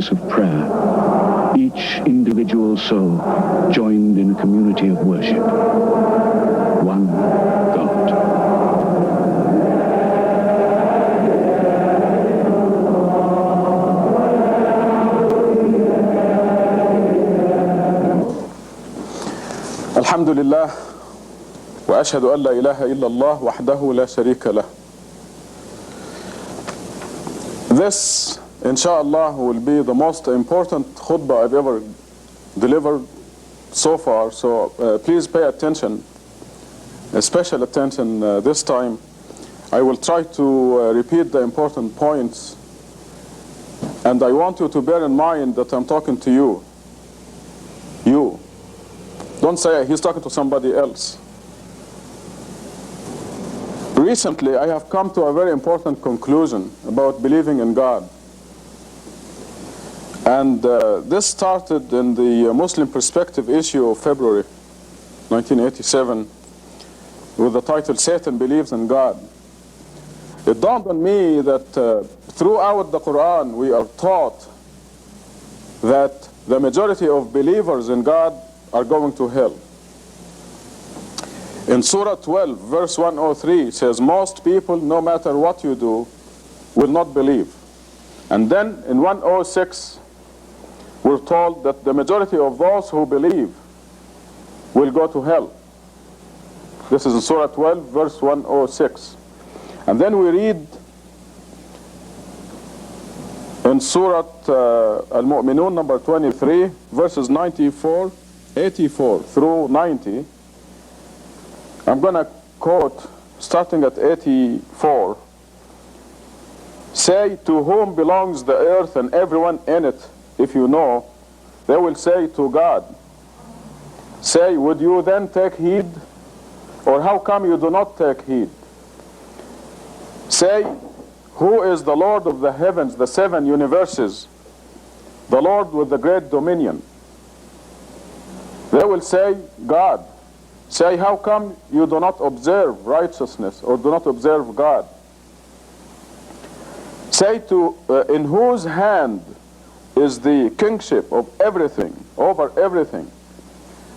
service of prayer, each individual soul joined in a community of worship. One God. الحمد لله وأشهد أن لا إله إلا الله وحده لا شريك له. This, inshallah, will be the most important khutbah I've ever delivered so far, so please pay attention, special attention this time. I will try to repeat the important points, and I want you to bear in mind that I'm talking to you. You. Don't say he's talking to somebody else. Recently, I have come to a very important conclusion about believing in God. And this started in the Muslim Perspective issue of February 1987 with the title, Satan Believes in God. It dawned on me that throughout the Quran we are taught that the majority of believers in God are going to hell. In Surah 12, verse 103, it says, most people, no matter what you do, will not believe. And then in 106, we're told that the majority of those who believe will go to hell. This is in Surah 12, verse 106. And then we read in Surah Al-Mu'minun, number 23, verses 84 through 90. I'm going to quote starting at 84. Say, to whom belongs the earth and everyone in it, if you know? They will say, to God. Say, would you then take heed? Or how come you do not take heed? Say, who is the Lord of the heavens, the 7 universes, the Lord with the great dominion? They will say, God. Say, how come you do not observe righteousness or do not observe God? Say, to in whose hand is the kingship of everything, over everything?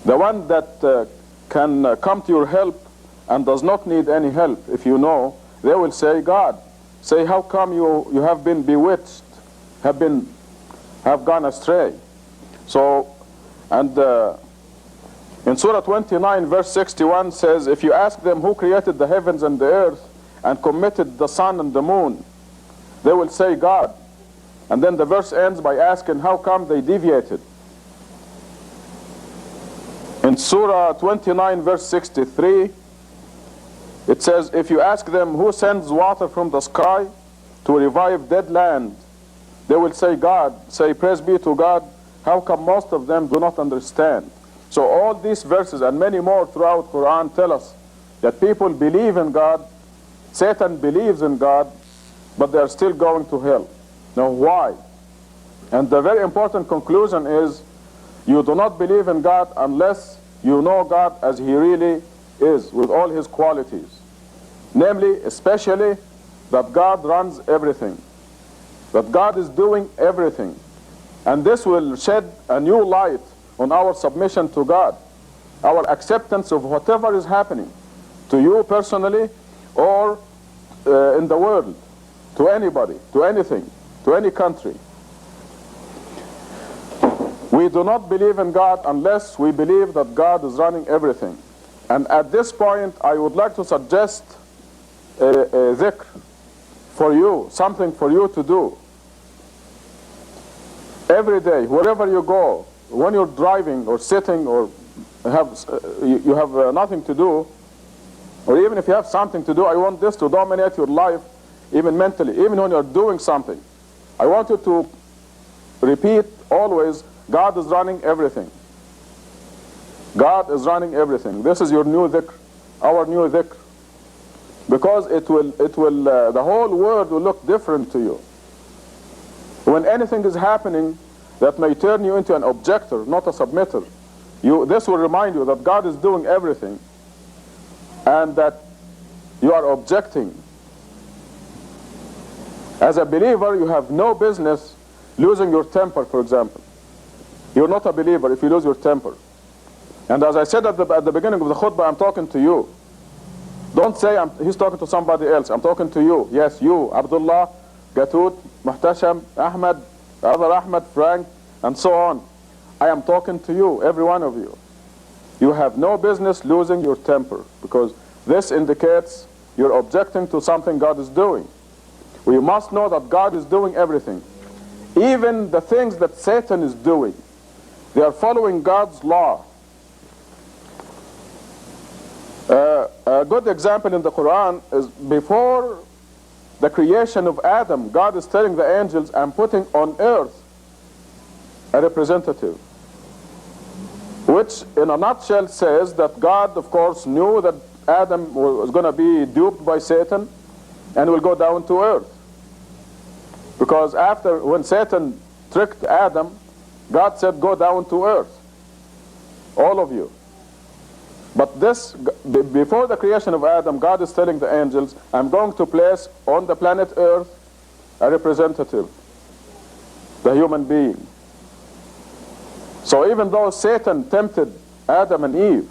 The one that can come to your help and does not need any help, if you know. They will say, God. Say, how come you have been bewitched, have gone astray? So, and in Surah 29, verse 61 says, if you ask them who created the heavens and the earth and committed the sun and the moon, they will say, God. And then the verse ends by asking how come they deviated. In Surah 29, verse 63, it says, if you ask them who sends water from the sky to revive dead land, they will say, God. Say, praise be to God. How come most of them do not understand? So all these verses and many more throughout Quran tell us that people believe in God, Satan believes in God, but they are still going to hell. Now why? And the very important conclusion is, you do not believe in God unless you know God as He really is, with all His qualities. Namely, especially, that God runs everything, that God is doing everything. And this will shed a new light on our submission to God, our acceptance of whatever is happening to you personally or in the world, to anybody, to anything, to any country. We do not believe in God unless we believe that God is running everything. And at this point, I would like to suggest a dhikr for you, something for you to do. Every day, wherever you go, when you're driving or sitting or you have nothing to do, or even if you have something to do, I want this to dominate your life, even mentally, even when you're doing something. I want you to repeat always, God is running everything. God is running everything. This is your new dhikr, our new dhikr. Because it will, the whole world will look different to you. When anything is happening that may turn you into an objector, not a submitter, this will remind you that God is doing everything and that you are objecting. As a believer, you have no business losing your temper, for example. You're not a believer if you lose your temper. And as I said at the beginning of the khutbah, I'm talking to you. Don't say he's talking to somebody else. I'm talking to you. Yes, you, Abdullah, Gatut, Muhtasham, Ahmed, other Ahmed, Frank, and so on. I am talking to you, every one of you. You have no business losing your temper, because this indicates you're objecting to something God is doing. We must know that God is doing everything. Even the things that Satan is doing, they are following God's law. A good example in the Quran is before the creation of Adam, God is telling the angels, I'm putting on earth a representative. Which in a nutshell says that God, of course, knew that Adam was going to be duped by Satan and will go down to earth. Because when Satan tricked Adam, God said, go down to earth, all of you. But before the creation of Adam, God is telling the angels, I'm going to place on the planet Earth a representative, the human being. So even though Satan tempted Adam and Eve,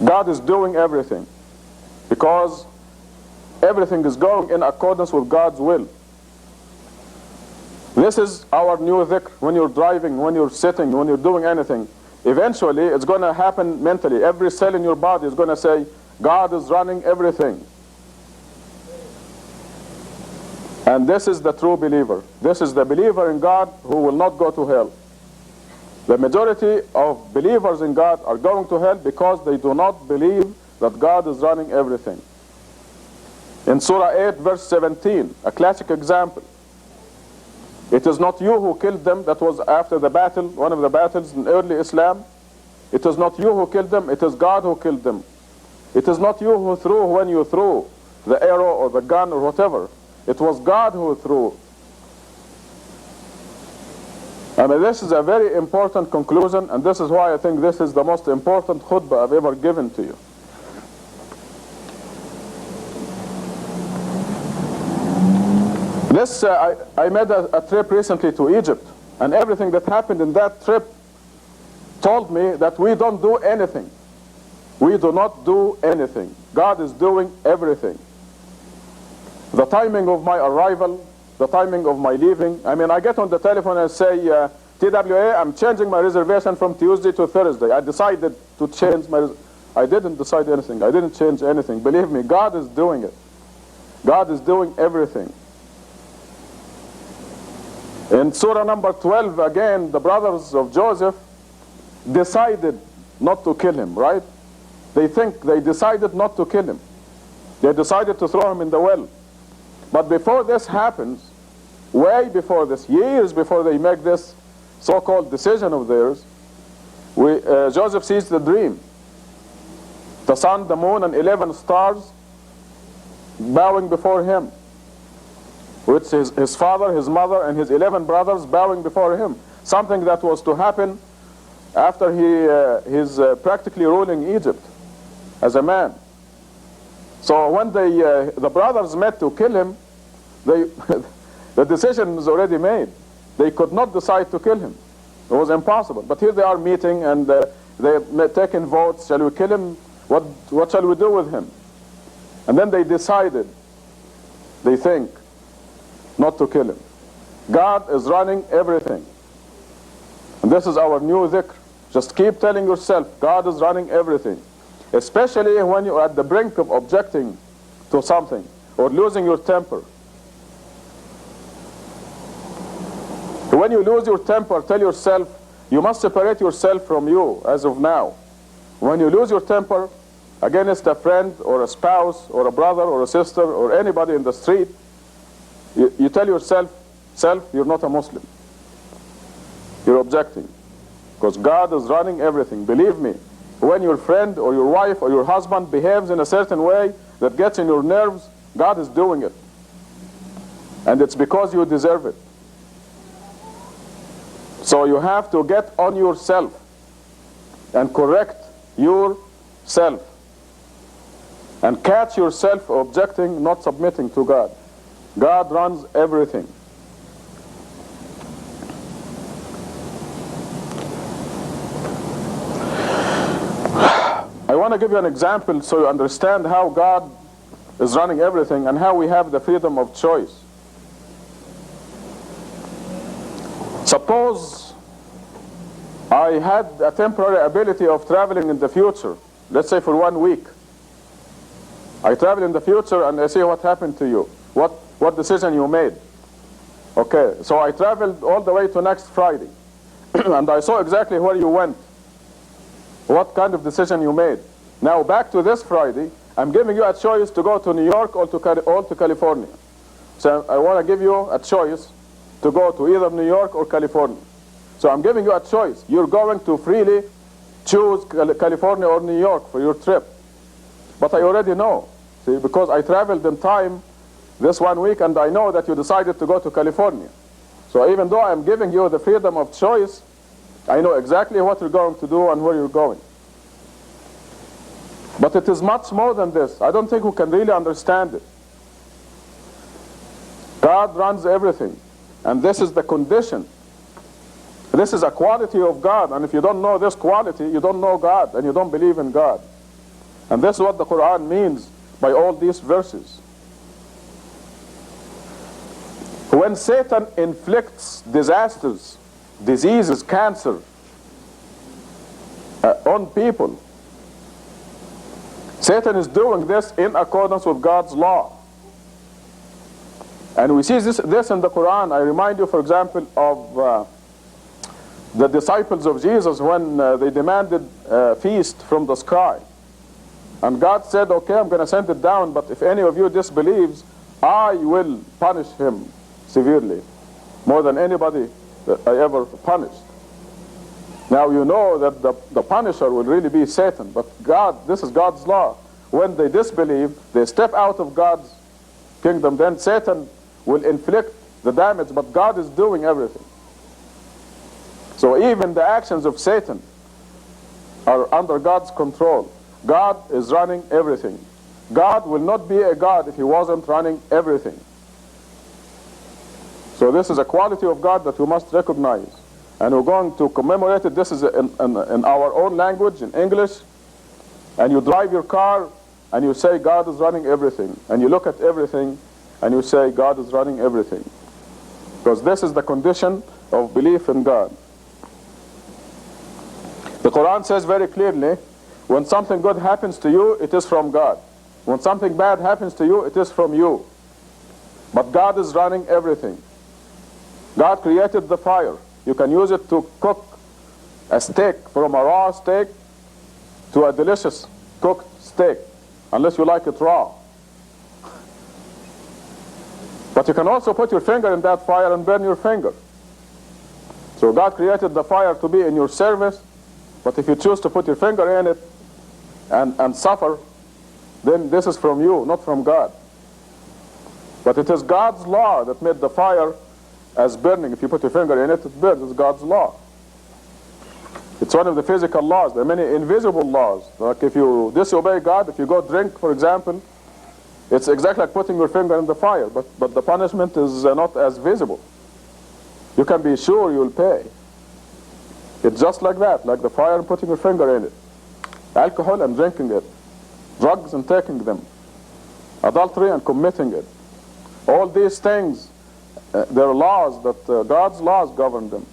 God is doing everything, because everything is going in accordance with God's will. This is our new dhikr. When you're driving, when you're sitting, when you're doing anything, eventually it's going to happen mentally. Every cell in your body is going to say, God is running everything. And this is the true believer. This is the believer in God who will not go to hell. The majority of believers in God are going to hell because they do not believe that God is running everything. In Surah 8, verse 17, a classic example. It is not you who killed them. That was after the battle, one of the battles in early Islam. It is not you who killed them, it is God who killed them. It is not you who threw when you threw the arrow or the gun or whatever. It was God who threw. I mean, this is a very important conclusion, and this is why I think this is the most important khutbah I've ever given to you. I made a trip recently to Egypt, and everything that happened in that trip told me that we don't do anything. We do not do anything. God is doing everything. The timing of my arrival, the timing of my leaving. I mean, I get on the telephone and say, TWA, I'm changing my reservation from Tuesday to Thursday. I decided to change I didn't decide anything. I didn't change anything. Believe me, God is doing it. God is doing everything. In Surah number 12, again, the brothers of Joseph decided not to kill him, right? They decided not to kill him. They decided to throw him in the well. But before this happens, way before this, years before they make this so-called decision of theirs, Joseph sees the dream. The sun, the moon, and 11 stars bowing before him. With his father, his mother, and his 11 brothers bowing before him. Something that was to happen after he's practically ruling Egypt as a man. So when the brothers met to kill him, the decision was already made. They could not decide to kill him. It was impossible. But here they are meeting, and they're taking votes. Shall we kill him? What shall we do with him? And then they decided, they think, not to kill him. God is running everything. And this is our new dhikr. Just keep telling yourself, God is running everything. Especially when you're at the brink of objecting to something or losing your temper. When you lose your temper, tell yourself, you must separate yourself from you as of now. When you lose your temper against a friend or a spouse or a brother or a sister or anybody in the street, you tell yourself, you're not a Muslim. You're objecting. Because God is running everything. Believe me, when your friend or your wife or your husband behaves in a certain way that gets in your nerves, God is doing it. And it's because you deserve it. So you have to get on yourself and correct yourself. And catch yourself objecting, not submitting to God. God runs everything. want to give you an example so you understand how God is running everything and how we have the freedom of choice. Suppose I had a temporary ability of traveling in the future, let's say for 1 week. I travel in the future and I see what happened to you, what decision you made. Okay, so I traveled all the way to next Friday and I saw exactly where you went, what kind of decision you made. Now back to this Friday, I'm giving you a choice to go to New York or to California. So I want to give you a choice to go to either New York or California. So I'm giving you a choice. You're going to freely choose California or New York for your trip. But I already know, see, because I traveled in time this 1 week and I know that you decided to go to California. So even though I'm giving you the freedom of choice, I know exactly what you're going to do and where you're going. But it is much more than this. I don't think we can really understand it. God runs everything. And this is the condition. This is a quality of God. And if you don't know this quality, you don't know God and you don't believe in God. And this is what the Quran means by all these verses. When Satan inflicts disasters, diseases, cancer on people, Satan is doing this in accordance with God's law. And we see this in the Quran. I remind you, for example, of the disciples of Jesus when they demanded a feast from the sky. And God said, okay, I'm going to send it down, but if any of you disbelieves, I will punish him severely, more than anybody that I ever punished. Now you know that the punisher will really be Satan, but God, this is God's law. When they disbelieve, they step out of God's kingdom, then Satan will inflict the damage, but God is doing everything. So even the actions of Satan are under God's control. God is running everything. God will not be a God if he wasn't running everything. So this is a quality of God that we must recognize. And we're going to commemorate it. This is in our own language, in English. And you drive your car and you say God is running everything. And you look at everything and you say God is running everything. Because this is the condition of belief in God. The Quran says very clearly, when something good happens to you, it is from God. When something bad happens to you, it is from you. But God is running everything. God created the fire. You can use it to cook a steak, from a raw steak to a delicious cooked steak, unless you like it raw. But you can also put your finger in that fire and burn your finger. So God created the fire to be in your service, but if you choose to put your finger in it and suffer, then this is from you, not from God. But it is God's law that made the fire as burning. If you put your finger in it, it burns. It's God's law. It's one of the physical laws. There are many invisible laws. Like if you disobey God, if you go drink, for example, it's exactly like putting your finger in the fire, but the punishment is not as visible. You can be sure you'll pay. It's just like that, like the fire and putting your finger in it. Alcohol and drinking it. Drugs and taking them. Adultery and committing it. All these things, there are laws that God's laws govern them.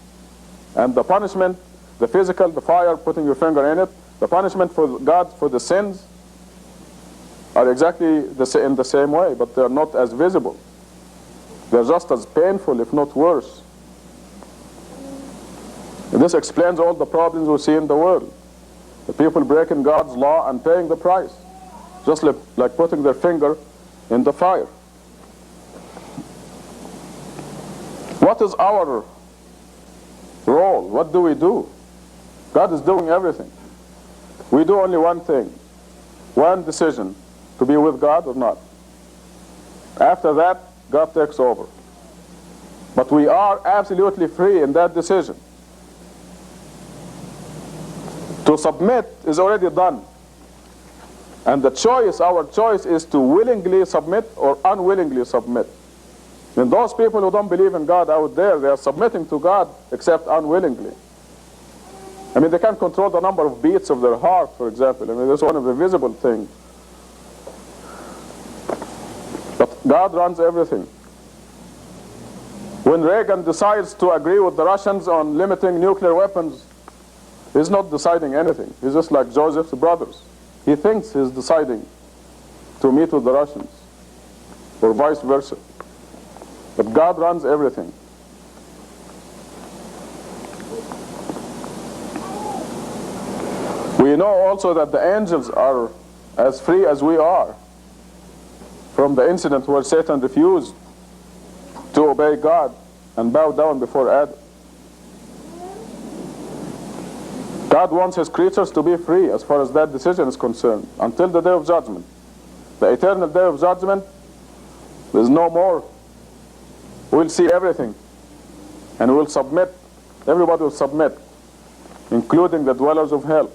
And the punishment, the physical, the fire, putting your finger in it, the punishment for God for the sins are exactly in the same way, but they're not as visible. They're just as painful, if not worse. And this explains all the problems we see in the world. The people breaking God's law and paying the price, just like putting their finger in the fire. What is our role? What do we do? God is doing everything. We do only one thing, one decision, to be with God or not. After that, God takes over. But we are absolutely free in that decision. To submit is already done. And the choice, our choice, is to willingly submit or unwillingly submit. And those people who don't believe in God out there, they are submitting to God except unwillingly. I mean, they can't control the number of beats of their heart, for example. I mean, that's one of the visible things. But God runs everything. When Reagan decides to agree with the Russians on limiting nuclear weapons, he's not deciding anything. He's just like Joseph's brothers. He thinks he's deciding to meet with the Russians, or vice versa. But God runs everything. We know also that the angels are as free as we are, from the incident where Satan refused to obey God and bow down before Adam. God wants his creatures to be free as far as that decision is concerned, until the day of judgment. The eternal day of judgment, there's no more. We'll see everything, and we'll submit. Everybody will submit, including the dwellers of hell.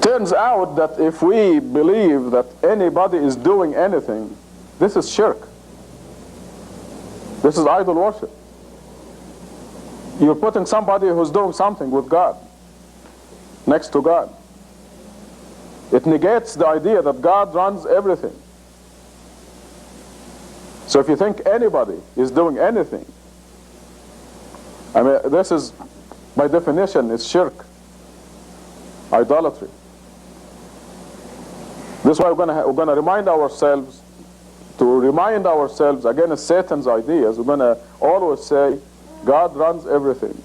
Turns out that if we believe that anybody is doing anything, this is shirk. This is idol worship. You're putting somebody who's doing something with God next to God. It negates the idea that God runs everything. So if you think anybody is doing anything, I mean, this is, by definition, is shirk, idolatry. This is why we're going to remind ourselves, against Satan's ideas. We're going to always say, God runs everything.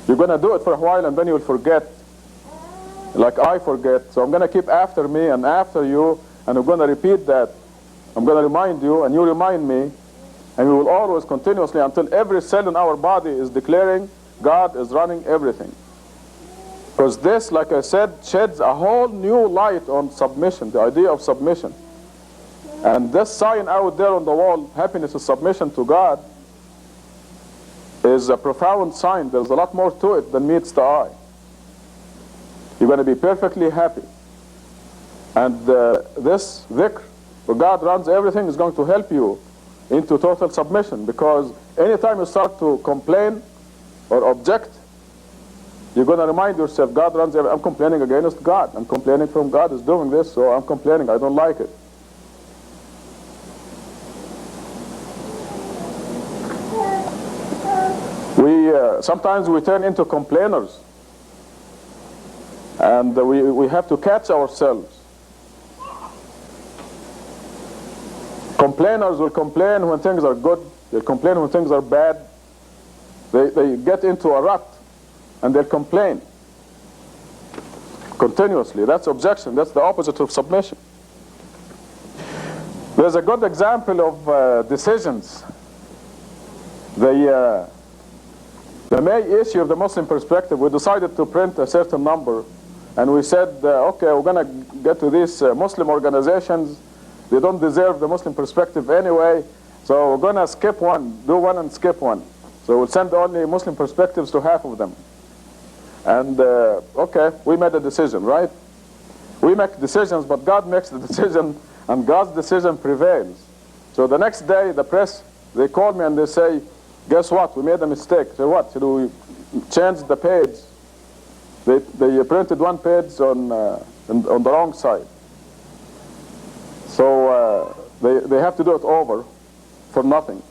You're going to do it for a while and then you'll forget, like I forget. So I'm going to keep after me and after you, and we're going to repeat that. I'm going to remind you and you remind me, and we will always continuously, until every cell in our body is declaring God is running everything. Because this, like I said, sheds a whole new light on submission, the idea of submission. And this sign out there on the wall, happiness is submission to God, is a profound sign. There's a lot more to it than meets the eye. You're going to be perfectly happy. And this dhikr, where God runs everything, is going to help you into total submission. Because anytime you start to complain or object, you're going to remind yourself, God runs everything. I'm complaining against God. I'm complaining from God is doing this, so I'm complaining. I don't like it. Sometimes we turn into complainers. And we have to catch ourselves. Complainers will complain when things are good. They'll complain when things are bad. They get into a rut. And they'll complain continuously. That's objection. That's the opposite of submission. There's a good example of decisions. The May issue of the Muslim Perspective, we decided to print a certain number, and we said, okay, we're going to get to these Muslim organizations. They don't deserve the Muslim Perspective anyway, so we're going to skip one, do one and skip one. So we'll send only Muslim Perspectives to half of them. And okay, we made a decision, right? We make decisions, but God makes the decision, and God's decision prevails. So the next day, the press, they call me and they say, guess what? We made a mistake. So what? Should we change the page? They printed one page on the wrong side. So they have to do it over for nothing.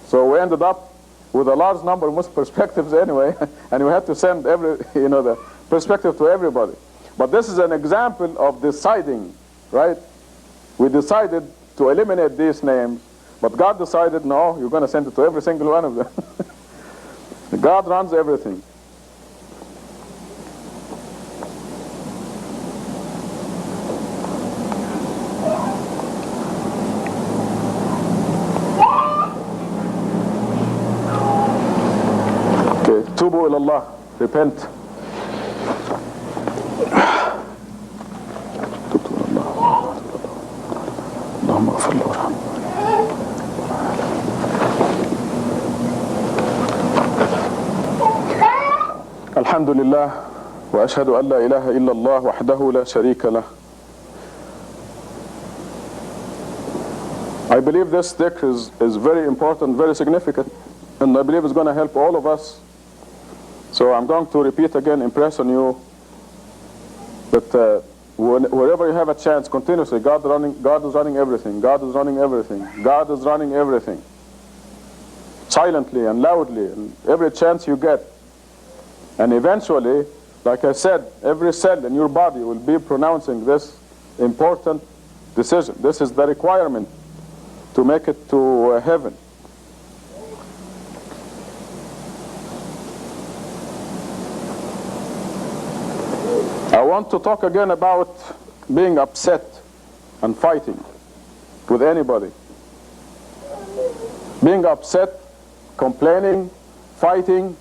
So we ended up with a large number of Muslim perspectives anyway, and we had to send the perspective to everybody. But this is an example of deciding, right? We decided to eliminate these names, but God decided, no, you're going to send it to every single one of them. God runs everything. Tubu ilallah, repent. Alhamdulillah, وأشهد أن لا إله إلا الله وحده لا شريك له. I believe this dhikr is very important, very significant, and I believe it's going to help all of us. So I'm going to repeat again, impress on you that wherever you have a chance, continuously, God is running everything, God is running everything, God is running everything. Silently and loudly, and every chance you get. And eventually, like I said, every cell in your body will be pronouncing this important decision. This is the requirement to make it to heaven. I want to talk again about being upset and fighting with anybody. Being upset, complaining, fighting.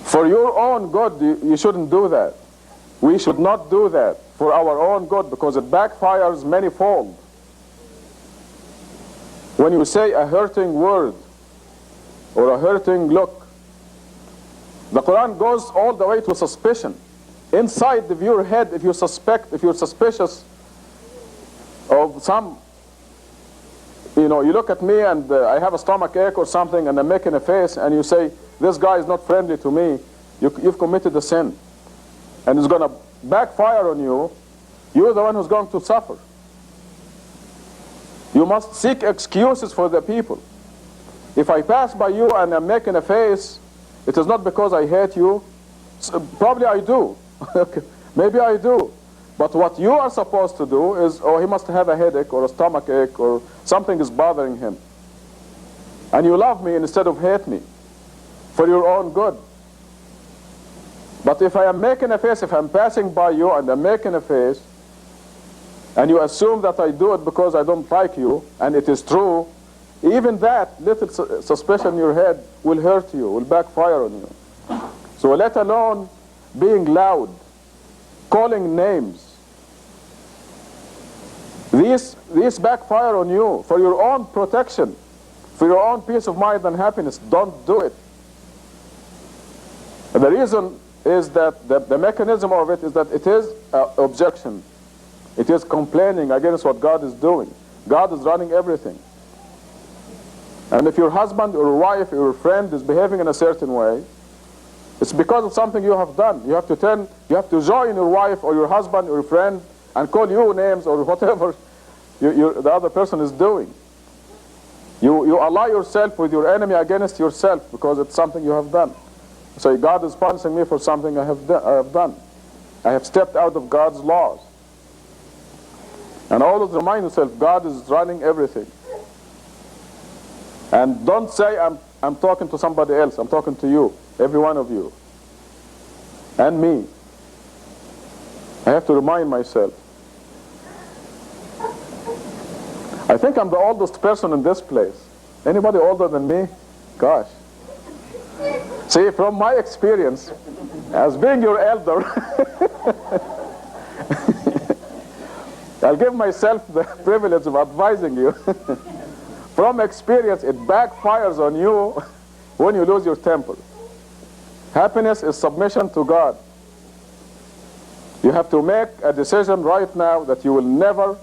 For your own good, you shouldn't do that. We should not do that for our own good, because it backfires manifold. When you say a hurting word or a hurting look, the Quran goes all the way to suspicion. Inside of your head, if you're suspicious of some, you look at me and I have a stomach ache or something, and I'm making a face, and you say, this guy is not friendly to me, you've committed a sin. And it's going to backfire on you. You're the one who's going to suffer. You must seek excuses for the people. If I pass by you and I'm making a face, it is not because I hate you. Probably I do. Maybe I do. But what you are supposed to do is, oh, he must have a headache or a stomach ache or something is bothering him. And you love me instead of hate me for your own good. But if I am making a face, if I'm passing by you and I'm making a face, and you assume that I do it because I don't like you, and it is true, even that little suspicion in your head will hurt you, will backfire on you. So let alone being loud, calling names. These backfire on you for your own protection, for your own peace of mind and happiness. Don't do it. And the reason is that the mechanism of it is that it is objection. It is complaining against what God is doing. God is running everything. And if your husband or wife or your friend is behaving in a certain way, it's because of something you have done. You have to join your wife or your husband or your friend and call you names or whatever the other person is doing. You ally yourself with your enemy against yourself because it's something you have done. So God is punishing me for something I have done. I have stepped out of God's laws. And always remind yourself, God is running everything. And don't say, I'm talking to somebody else. I'm talking to you, every one of you. And me. I have to remind myself. I think I'm the oldest person in this place. Anybody older than me? Gosh. See, from my experience, as being your elder, I'll give myself the privilege of advising you. From experience, it backfires on you when you lose your temper. Happiness is submission to God. You have to make a decision right now that you will never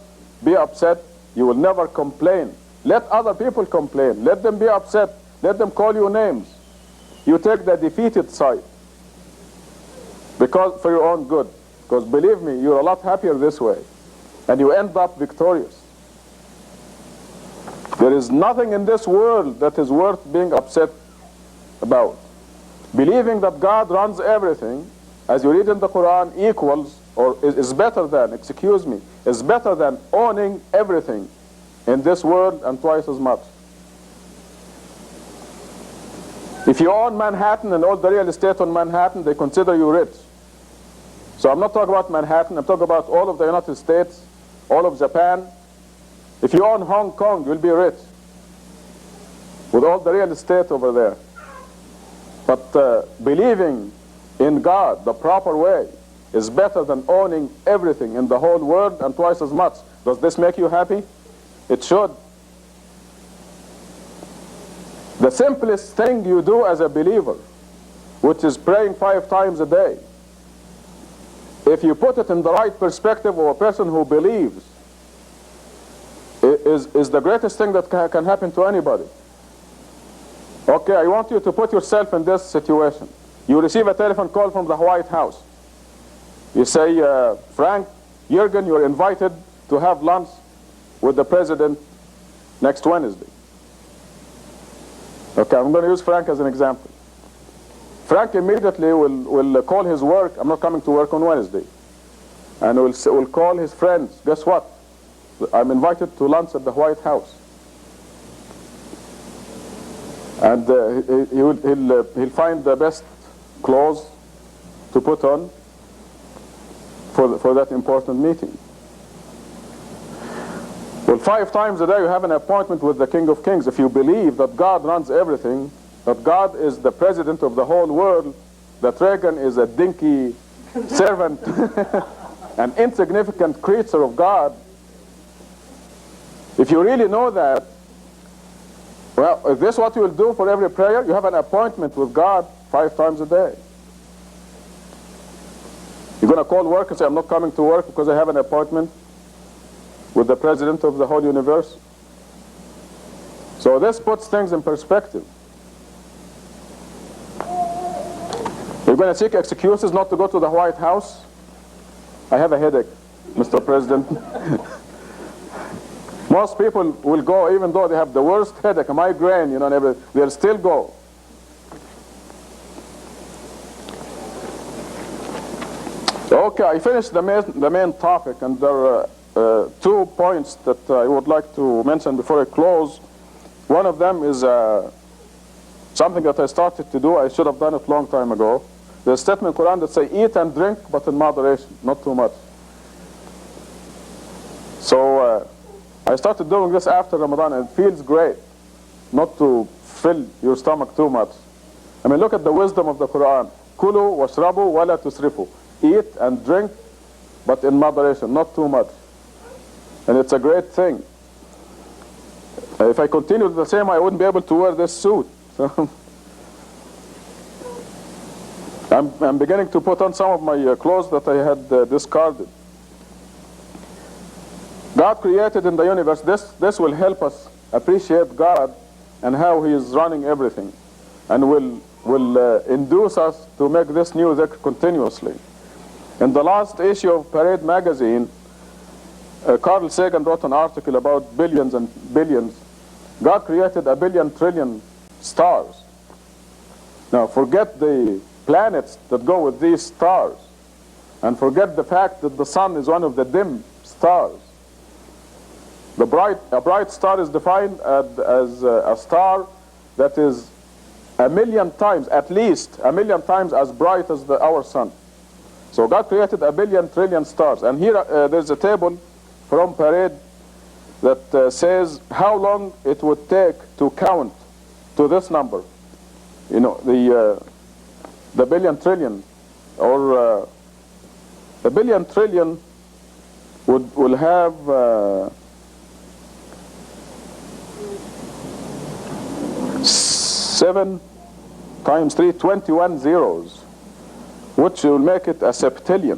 be upset. You will never complain. Let other people complain. Let them be upset. Let them call you names. You take the defeated side because for your own good. Because believe me, you're a lot happier this way. And you end up victorious. There is nothing in this world that is worth being upset about. Believing that God runs everything, as you read in the Quran, equals, or is better than, is better than owning everything in this world and twice as much. If you own Manhattan and all the real estate on Manhattan, they consider you rich. So I'm not talking about Manhattan, I'm talking about all of the United States, all of Japan. If you own Hong Kong, you'll be rich with all the real estate over there. But believing in God the proper way is better than owning everything in the whole world and twice as much. Does this make you happy? It should. The simplest thing you do as a believer which is praying 5 times a day, if you put it in the right perspective of a person who believes, is the greatest thing that can happen to anybody. Okay, I want you to put yourself in this situation. You receive a telephone call from the White House. You say, Frank, Jürgen, you're invited to have lunch with the president next Wednesday. Okay, I'm going to use Frank as an example. Frank immediately will call his work. I'm not coming to work on Wednesday. And will call his friends. Guess what? I'm invited to lunch at the White House. And he'll find the best clothes to put on for that important meeting. Well, 5 times a day you have an appointment with the King of Kings. If you believe that God runs everything, that God is the president of the whole world, that Reagan is a dinky servant, an insignificant creature of God, if you really know that, well, is this what you will do for every prayer? You have an appointment with God 5 times a day. You're going to call work and say, I'm not coming to work because I have an appointment with the president of the whole universe. So this puts things in perspective. You're going to seek excuses not to go to the White House? I have a headache, Mr. President. Most people will go even though they have the worst headache, a migraine, you know, and everything. They'll still go. Okay, I finished the main topic, and there are 2 points that I would like to mention before I close. One of them is something that I started to do. I should have done it a long time ago. There's a statement in the Quran that says, eat and drink, but in moderation, not too much. So I started doing this after Ramadan, and it feels great not to fill your stomach too much. I mean, look at the wisdom of the Quran. Kulu washrabu wala tusrifu. Eat and drink, but in moderation, not too much. And it's a great thing. If I continued the same, I wouldn't be able to wear this suit. So I'm beginning to put on some of my clothes that I had discarded. God created in the universe. This will help us appreciate God and how He is running everything, and will induce us to make this new dhikr continuously. In the last issue of Parade magazine, Carl Sagan wrote an article about billions and billions. God created 1 billion trillion stars. Now forget the planets that go with these stars, and forget the fact that the sun is one of the dim stars. A bright star is defined as a star that is 1 million times, at least 1 million times as bright as our sun. So God created 1 billion trillion stars. And here there's a table from Parade that says how long it would take to count to this number. You know, the billion trillion, or 1 billion trillion will have 7 times 3, 21 zeros, which will make it a septillion.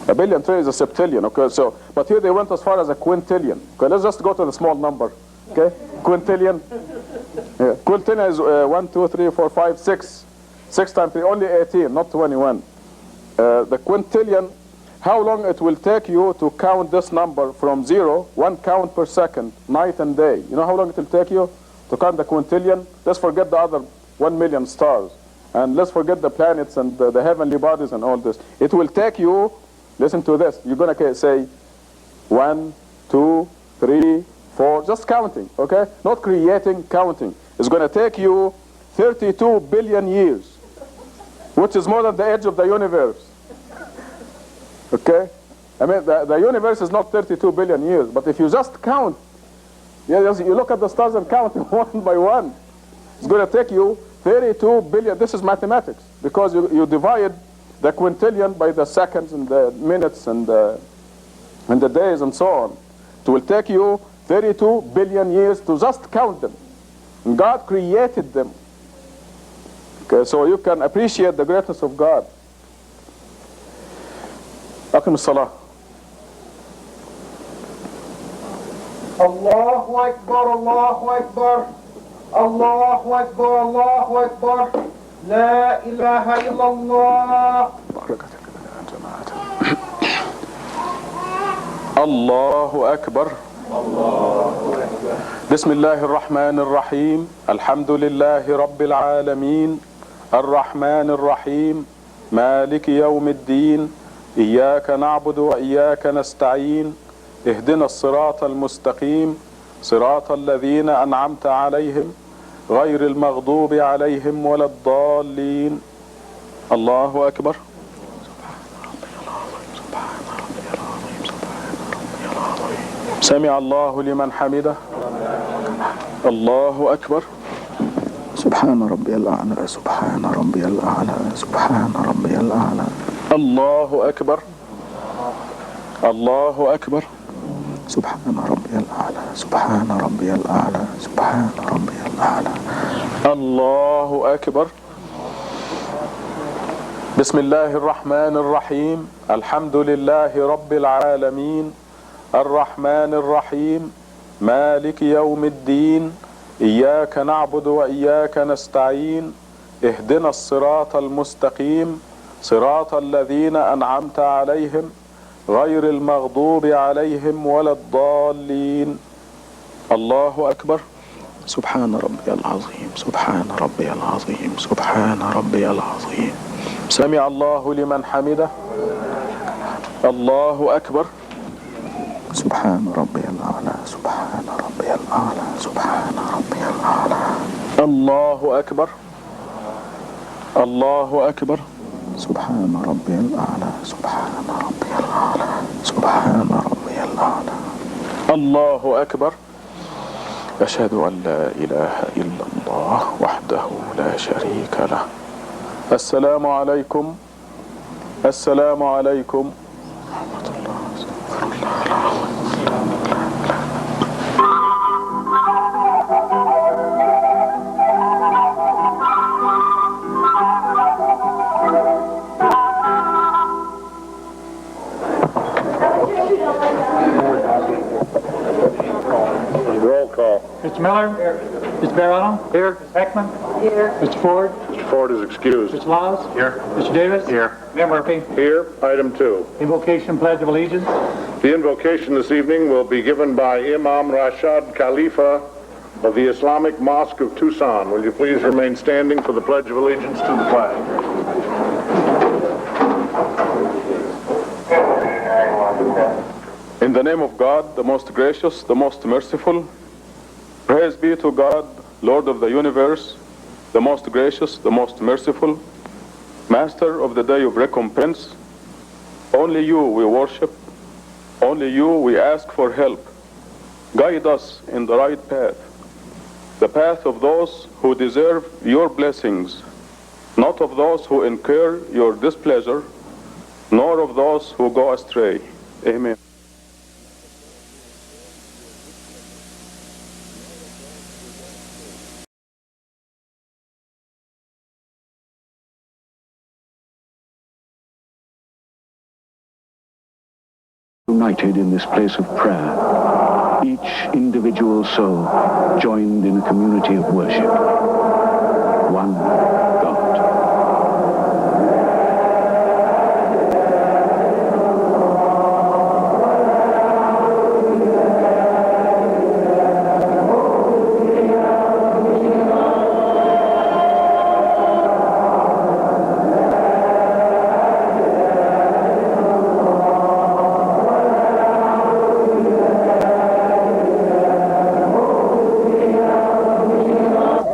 1 billion trillion is a septillion. Okay, so but here they went as far as a quintillion. Okay, let's just go to the small number. Okay, quintillion. Yeah. Quintillion is 1, 2, 3, 4, 5, 6. 6 times 3, only 18, not 21. The quintillion, how long it will take you to count this number from 0, 1 count per second, night and day. You know how long it will take you to count the quintillion? Let's forget the other 1 million stars. And let's forget the planets and the heavenly bodies and all this. It will take you, listen to this, you're going to say 1, 2, 3, 4, just counting, okay? Not creating, counting. It's going to take you 32 billion years, which is more than the age of the universe. Okay? I mean, the universe is not 32 billion years, but if you just count, you look at the stars and count them one by one, it's going to take you 32 billion. This is mathematics, because you divide the quintillion by the seconds and the minutes and the days and so on. It will take you 32 billion years to just count them. And God created them. Okay, so you can appreciate the greatness of God. أقم الصلاة. Allahu Akbar, Allahu Akbar, Allahu Akbar, Allahu Akbar, La ilaha illallah. Allahu Akbar. بسم الله الرحمن الرحيم الحمد لله رب العالمين الرحمن الرحيم مالك يوم الدين إياك نعبد وإياك نستعين اهدنا الصراط المستقيم صراط الذين أنعمت عليهم غير المغضوب عليهم ولا الضالين الله أكبر. سمع الله لمن حمده. الله أكبر. سبحان ربي الأعلى سبحان ربي الأعلى سبحان ربي الأعلى. الله أكبر. الله أكبر. سبحان ربي الأعلى سبحان ربي الأعلى سبحان ربي الأعلى. الله أكبر. بسم الله الرحمن الرحيم الحمد لله رب العالمين الرحمن الرحيم مالك يوم الدين إياك نعبد وإياك نستعين اهدنا الصراط المستقيم صراط الذين أنعمت عليهم غير المغضوب عليهم ولا الضالين الله أكبر. سبحان ربي العظيم سبحان ربي العظيم سبحان ربي العظيم. سمع الله لمن حمده. الله أكبر. سبحان ربي الأعلى سبحان ربي الأعلى سبحان ربي الأعلى. الله أكبر. الله أكبر. سبحان ربي الأعلى سبحان ربي الأعلى سبحان ربي الأعلى. الله أكبر. أشهد أن لا إله إلا الله وحده لا شريك له. السلام عليكم. السلام عليكم ورحمة الله. Roll call. Mr. Miller? Here. Mr. Barrow? Here. Ms. Heckman? Here. Mr. Ford? Mr. Ford is excused. Mr. Laws? Here. Mr. Davis? Here. Mayor Murphy? Here. Item 2. Invocation, Pledge of Allegiance. The invocation this evening will be given by Imam Rashad Khalifa of the Islamic Mosque of Tucson. Will you please remain standing for the Pledge of Allegiance to the flag? In the name of God, the most gracious, the most merciful, praise be to God, Lord of the universe, the most gracious, the most merciful, Master of the day of recompense. Only you we worship, only you we ask for help. Guide us in the right path, the path of those who deserve your blessings, not of those who incur your displeasure, nor of those who go astray. Amen. United in this place of prayer, each individual soul joined in a community of worship. One God.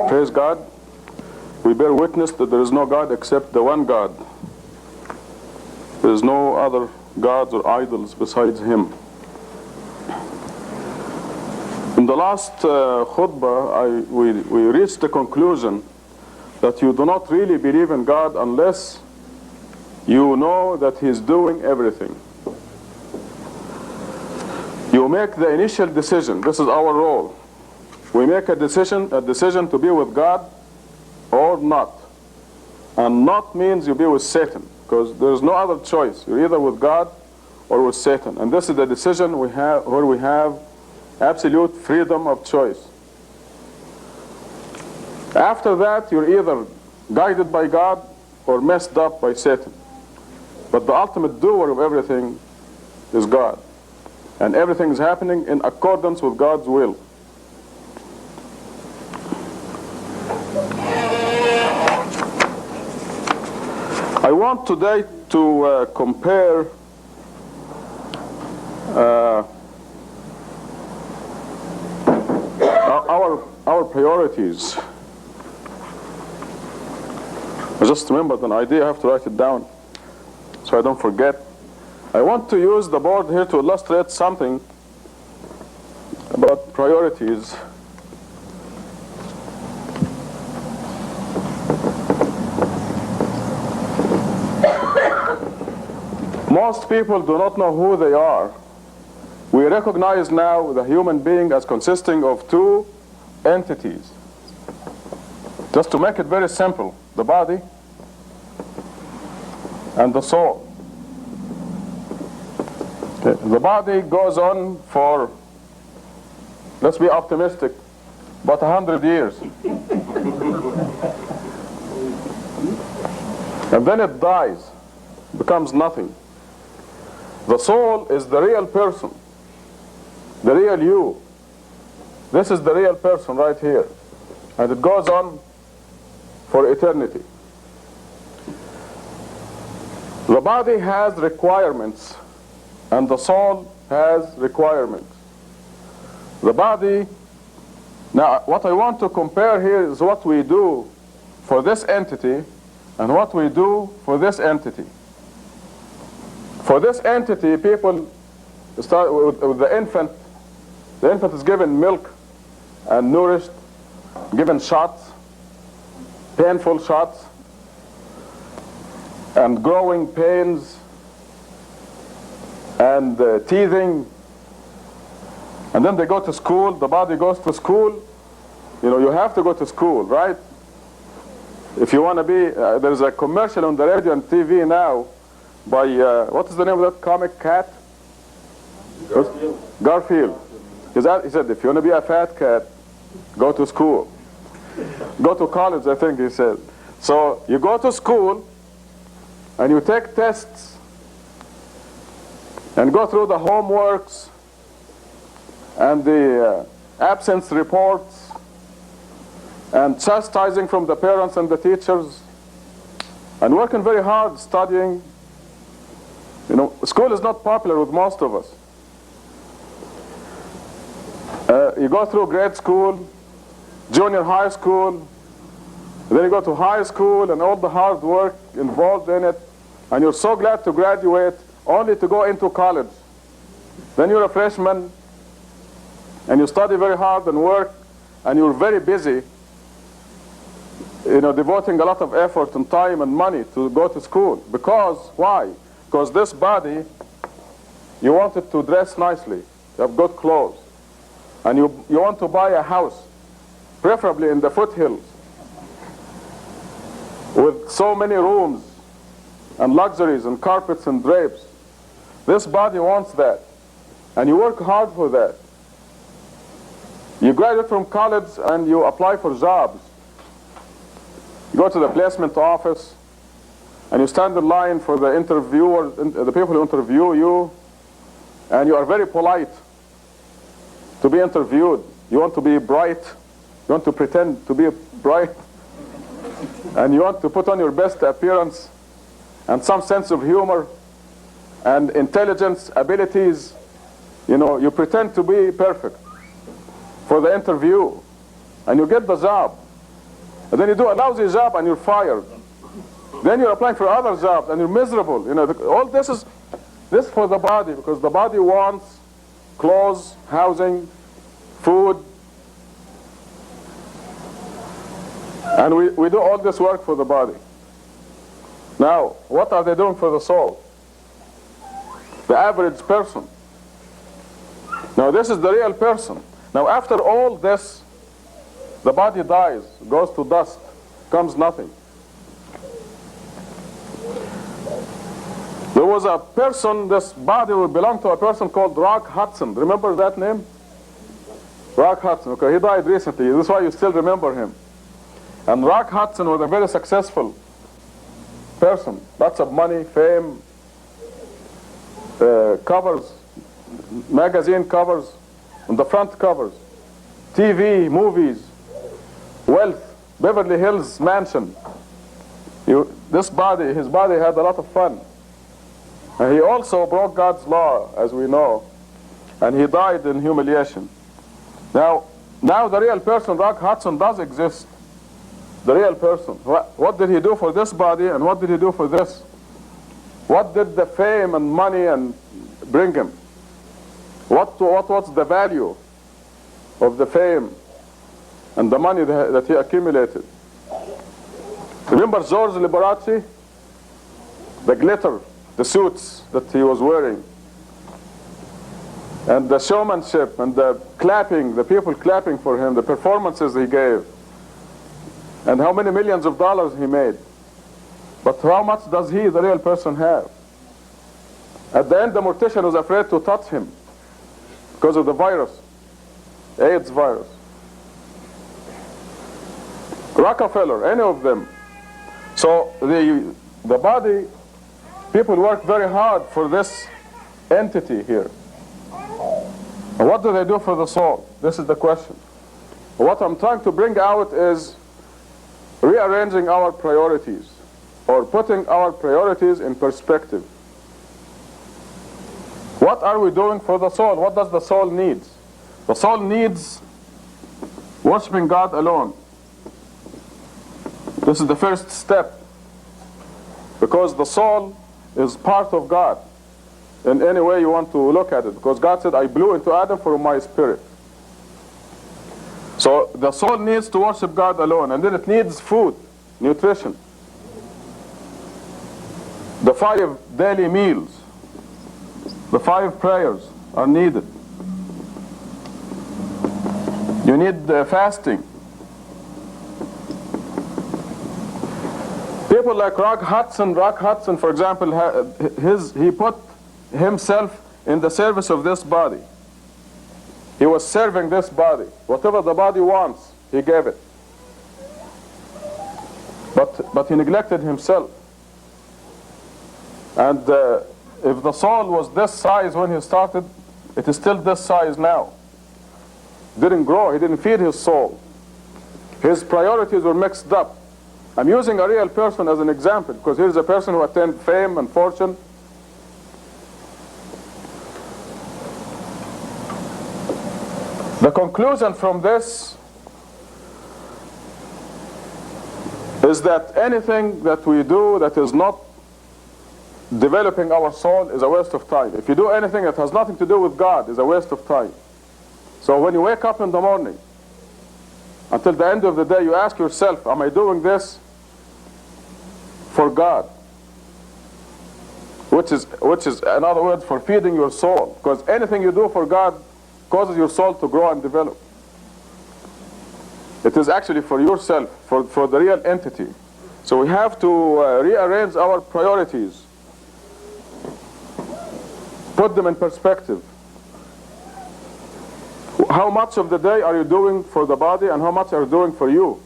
Praise God. We bear witness that there is no God except the one God. There is no other gods or idols besides Him. In the last khutbah, we reached the conclusion that you do not really believe in God unless you know that He is doing everything. You make the initial decision. This is our role. We make a decision to be with God or not. And not means you be with Satan, because there's no other choice. You're either with God or with Satan. And this is the decision we have, where we have absolute freedom of choice. After that, you're either guided by God or messed up by Satan. But the ultimate doer of everything is God. And everything is happening in accordance with God's will. I want today to compare our priorities. I just remembered an idea. I have to write it down so I don't forget. I want to use the board here to illustrate something about priorities. Most people do not know who they are. We recognize now the human being as consisting of two entities. Just to make it very simple, the body and the soul. The body goes on for, let's be optimistic, about 100 years. And then it dies, becomes nothing. The soul is the real person, the real you. This is the real person right here. And it goes on for eternity. The body has requirements, and the soul has requirements. The body, now what I want to compare here is what we do for this entity and what we do for this entity. For this entity, people start with the infant. The infant is given milk and nourished, given shots, painful shots, and growing pains, and teething. And then they go to school. The body goes to school. You know, you have to go to school, right? If you want to be, there's a commercial on the radio and TV now by, what is the name of that comic cat? Garfield. He said, if you want to be a fat cat, go to school. Go to college, I think he said. So you go to school and you take tests and go through the homeworks and the absence reports and chastising from the parents and the teachers and working very hard studying. You know, school is not popular with most of us. You go through grade school, junior high school, then you go to high school and all the hard work involved in it, and you're so glad to graduate only to go into college. Then you're a freshman and you study very hard and work and you're very busy, you know, devoting a lot of effort and time and money to go to school. Because, why? Because this body, you want it to dress nicely, you have good clothes, and you want to buy a house, preferably in the foothills, with so many rooms and luxuries and carpets and drapes. This body wants that, and you work hard for that. You graduate from college and you apply for jobs. You go to the placement office and you stand in line for the interviewers, the people who interview you, and you are very polite to be interviewed. You want to be bright, you want to pretend to be bright, and you want to put on your best appearance and some sense of humor and intelligence, abilities. You know, you pretend to be perfect for the interview, and you get the job. And then you do a lousy job and you're fired. Then you're applying for other jobs and you're miserable. You know, all this is for the body, because the body wants clothes, housing, food. And we do all this work for the body. Now, what are they doing for the soul? The average person. Now, this is the real person. Now, after all this, the body dies, goes to dust, comes nothing. There was a person, this body would belong to a person called Rock Hudson. Remember that name? Rock Hudson. Okay, he died recently. This is why you still remember him. And Rock Hudson was a very successful person. Lots of money, fame, covers, magazine covers, on the front covers, TV, movies, wealth, Beverly Hills mansion. His body had a lot of fun. And he also broke God's law, as we know, and he died in humiliation. Now the real person, Rock Hudson, does exist. The real person. What did he do for this body, and what did he do for this? What did the fame and money and bring him? What was the value of the fame and the money that he accumulated? Remember George Liberace? The glitter, the suits that he was wearing, and the showmanship and the clapping, the people clapping for him, the performances he gave, and how many millions of dollars he made. But how much does he, the real person, have? At the end, the mortician was afraid to touch him because of the virus, AIDS virus. Rockefeller, any of them. So the body, people work very hard for this entity here. And what do they do for the soul? This is the question. What I'm trying to bring out is rearranging our priorities, or putting our priorities in perspective. What are we doing for the soul? What does the soul need? The soul needs worshiping God alone. This is the first step, because the soul is part of God in any way you want to look at it, because God said, I blew into Adam from my spirit. So the soul needs to worship God alone, and then it needs food, nutrition. The 5 daily meals, the 5 prayers are needed. You need fasting. People like Rock Hudson, for example, he put himself in the service of this body. He was serving this body. Whatever the body wants, he gave it. But he neglected himself. And if the soul was this size when he started, it is still this size now. Didn't grow, he didn't feed his soul. His priorities were mixed up. I'm using a real person as an example, because here's a person who attained fame and fortune. The conclusion from this is that anything that we do that is not developing our soul is a waste of time. If you do anything that has nothing to do with God, it's a waste of time. So when you wake up in the morning, until the end of the day, you ask yourself, am I doing this for God? Which is another word for feeding your soul. Because anything you do for God causes your soul to grow and develop. It is actually for yourself, for the real entity. So we have to rearrange our priorities, put them in perspective. How much of the day are you doing for the body, and how much are you doing for you?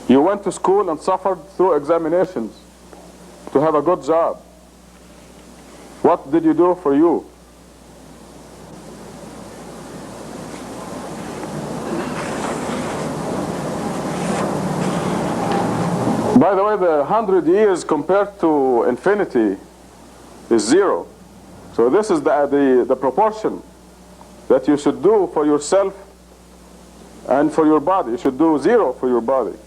You went to school and suffered through examinations to have a good job. What did you do for you? By the way, the 100 years compared to infinity is 0. So this is the proportion that you should do for yourself and for your body. You should do 0 for your body.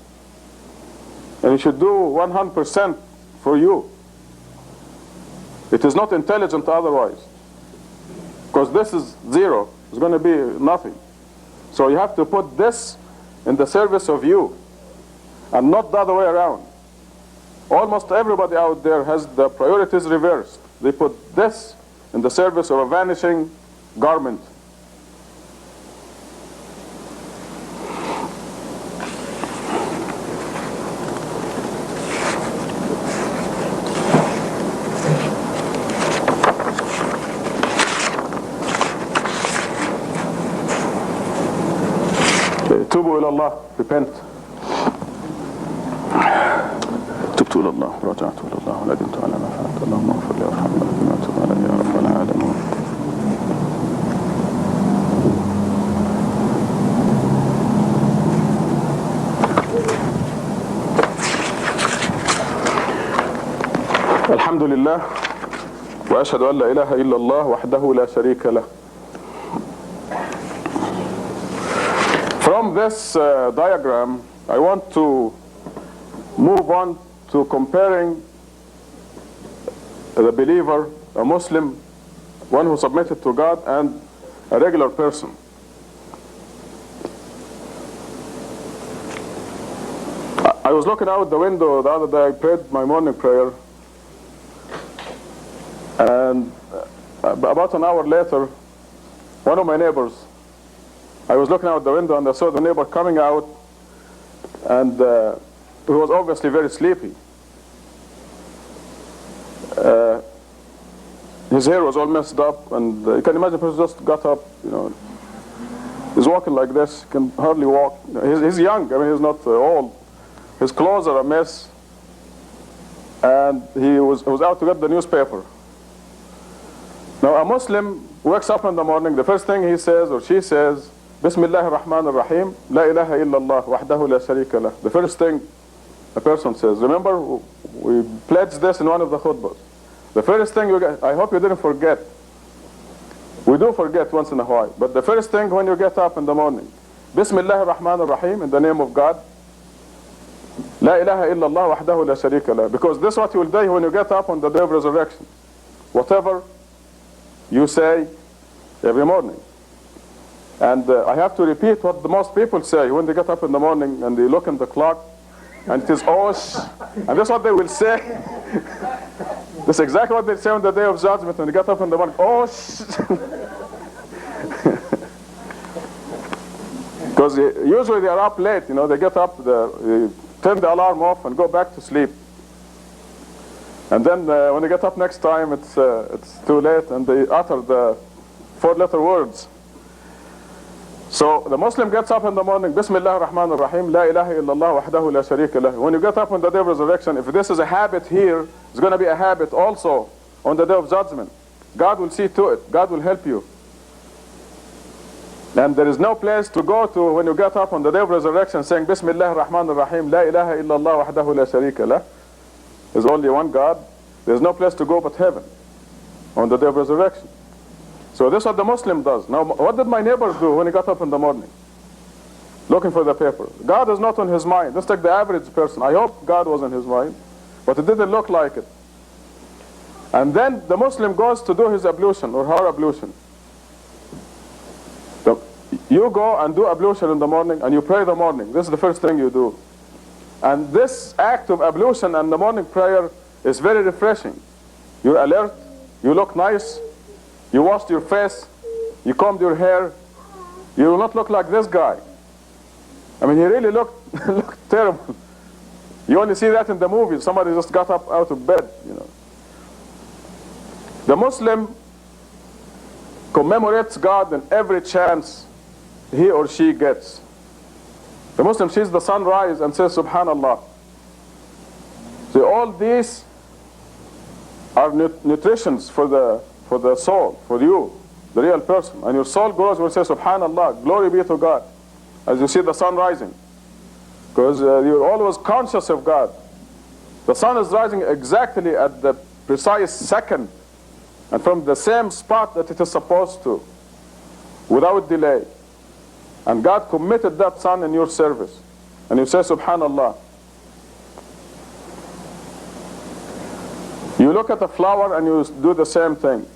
And you should do 100% for you. It is not intelligent otherwise. Because this is 0. It's going to be nothing. So you have to put this in the service of you, and not the other way around. Almost everybody out there has the priorities reversed. They put this in the service of a vanishing garment. توبوا إلى الله. Repent. تبت إلى الله ورجعت إلى الله وندمت على ما فعلت. اللهم اغفر لي وارحمني بما تب علي يا رب العالمين. الحمد لله وأشهد أن لا إله إلا الله وحده لا شريك له. From this diagram, I want to move on to comparing the believer, a Muslim, one who submitted to God, and a regular person. I was looking out the window the other day. I prayed my morning prayer, and about an hour later, one of my neighbors, I was looking out the window and I saw the neighbor coming out, and he was obviously very sleepy. His hair was all messed up, and you can imagine he just got up, you know. He's walking like this, can hardly walk. He's young, I mean, he's not old. His clothes are a mess, and he was out to get the newspaper. Now, a Muslim wakes up in the morning, the first thing he says or she says, Bismillah ar-Rahman ar-Rahim, La ilaha illallah, wahdahu la sharika lah. The first thing a person says. Remember, we pledged this in one of the khutbahs. The first thing you get, I hope you didn't forget. We do forget once in a while, but the first thing when you get up in the morning, Bismillah ar-Rahman ar-Rahim, in the name of God, La ilaha illallah, wahdahu la sharika lah. Because this is what you will do when you get up on the day of resurrection. Whatever you say every morning. And I have to repeat what the most people say when they get up in the morning and they look in the clock and it is Osh, and that's what they will say. That's exactly what they say on the day of judgment when they get up in the morning. Osh. Because usually they are up late, you know, they get up, they turn the alarm off and go back to sleep. And then when they get up next time, it's too late, and they utter the 4-letter words. So the Muslim gets up in the morning, Bismillah ar-Rahman ar-Rahim, La ilaha illallah, wahdahu la sharika lah. When you get up on the day of resurrection, if this is a habit here, it's going to be a habit also on the day of judgment. God will see to it. God will help you. And there is no place to go to when you get up on the day of resurrection saying, Bismillah ar-Rahman ar-Rahim, La ilaha illallah, wahdahu la sharika lah. There's only one God. There's no place to go but heaven on the day of resurrection. So this is what the Muslim does. Now, what did my neighbor do when he got up in the morning? Looking for the paper. God is not on his mind. Just like the average person. I hope God was on his mind, but it didn't look like it. And then the Muslim goes to do his ablution or her ablution. So you go and do ablution in the morning and you pray the morning. This is the first thing you do. And this act of ablution and the morning prayer is very refreshing. You're alert, you look nice, you washed your face, you combed your hair. You will not look like this guy. I mean, he really looked terrible. You only see that in the movies. Somebody just got up out of bed, you know. The Muslim commemorates God in every chance he or she gets. The Muslim sees the sun rise and says, Subhanallah. So all these are nutritions for the soul, for you, the real person. And your soul grows when you say, Subhanallah, glory be to God, as you see the sun rising. Because you're always conscious of God. The sun is rising exactly at the precise second and from the same spot that it is supposed to, without delay. And God committed that sun in your service. And you say, Subhanallah. You look at a flower and you do the same thing.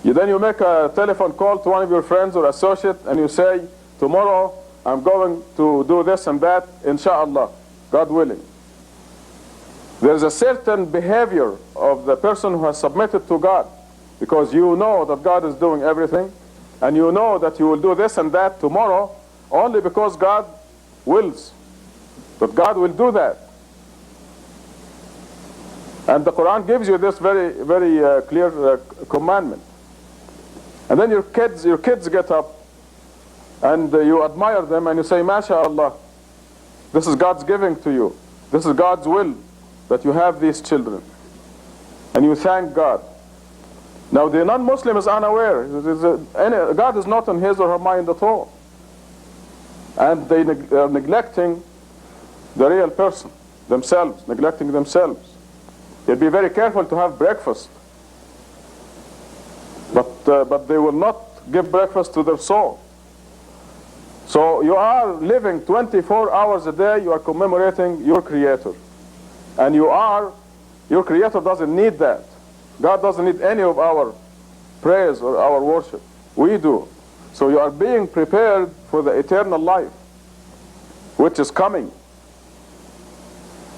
Then you make a telephone call to one of your friends or associate and you say, tomorrow I'm going to do this and that, inshallah, God willing. There's a certain behavior of the person who has submitted to God, because you know that God is doing everything, and you know that you will do this and that tomorrow only because God wills. But God will do that. And the Quran gives you this very, very clear commandment. And then your kids get up and you admire them and you say, MashaAllah, this is God's giving to you. This is God's will that you have these children. And you thank God. Now the non-Muslim is unaware. God is not in his or her mind at all. And they are neglecting the real person, themselves, neglecting themselves. They'll be very careful to have breakfast. But they will not give breakfast to their soul. So you are living 24 hours a day, you are commemorating your Creator. And your Creator doesn't need that. God doesn't need any of our praise or our worship. We do. So you are being prepared for the eternal life, which is coming.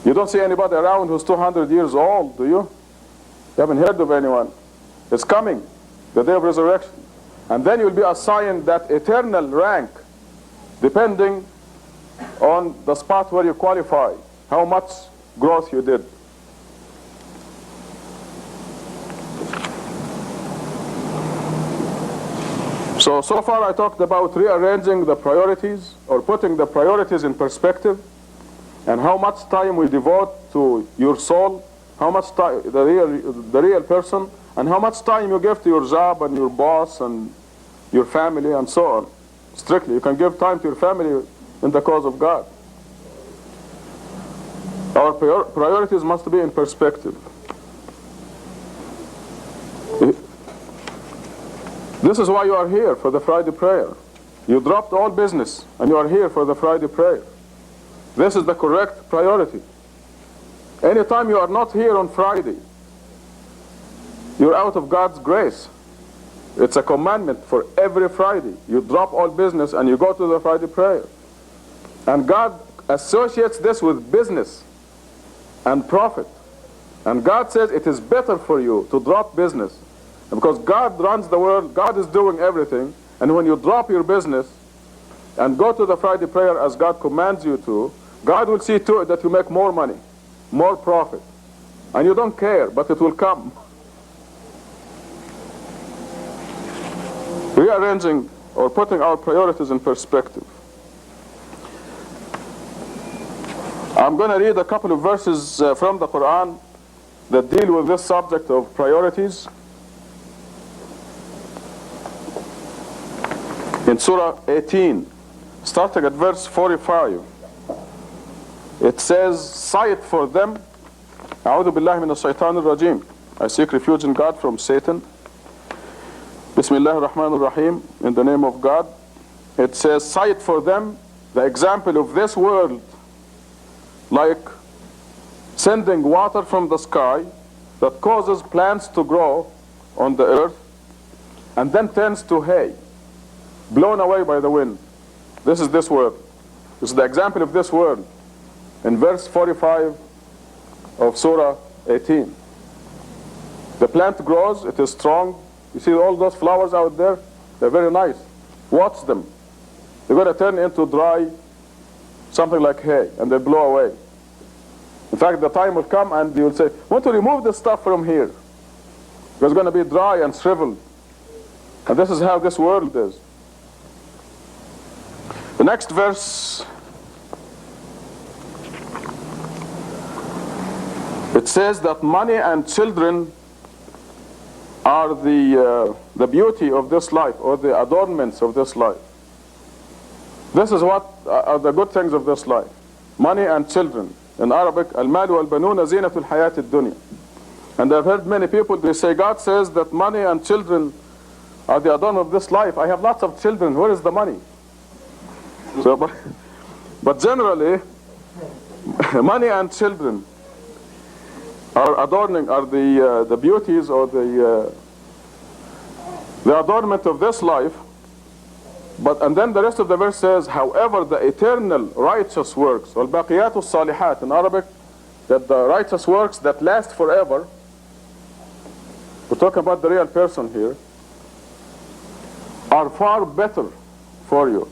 You don't see anybody around who's 200 years old, do you? You haven't heard of anyone. It's coming, the day of resurrection. And then you'll be assigned that eternal rank, depending on the spot where you qualify, how much growth you did. So far I talked about rearranging the priorities, or putting the priorities in perspective, and how much time we devote to your soul, how much time, the real person, and how much time you give to your job and your boss and your family and so on. Strictly, you can give time to your family in the cause of God. Our priorities must be in perspective. This is why you are here, for the Friday prayer. You dropped all business and you are here for the Friday prayer. This is the correct priority. Anytime you are not here on Friday, you're out of God's grace. It's a commandment for every Friday. You drop all business and you go to the Friday prayer. And God associates this with business and profit. And God says it is better for you to drop business, because God runs the world, God is doing everything. And when you drop your business and go to the Friday prayer as God commands you to, God will see to it that you make more money, more profit. And you don't care, but it will come. Rearranging or putting our priorities in perspective. I'm going to read a couple of verses from the Quran that deal with this subject of priorities. In Surah 18, starting at verse 45, it says, "Cite for them, A'udhu billahi minash shaitanir rajim. I seek refuge in God from Satan. Bismillahir Rahmanir Rahim, in the name of God." It says, cite for them the example of this world, like sending water from the sky that causes plants to grow on the earth and then turns to hay, blown away by the wind. This is this world. This is the example of this world in verse 45 of Surah 18. The plant grows, it is strong. You see all those flowers out there? They're very nice. Watch them. They're going to turn into dry, something like hay, and they blow away. In fact, the time will come and you will say, want to remove this stuff from here. It's going to be dry and shriveled. And this is how this world is. The next verse, it says that money and children are the beauty of this life, or the adornments of this life. This is what are the good things of this life. Money and children. In Arabic, al-mal wal-banuna zinatul hayat ad-dunya. And I've heard many people, they say, God says that money and children are the adornment of this life. I have lots of children. Where is the money? So, but generally, money and children are adorning, are the beauties or the adornment of this life. And then the rest of the verse says, however, the eternal righteous works, or baqiyatu salihat in Arabic, that the righteous works that last forever, we're talking about the real person here, are far better for you.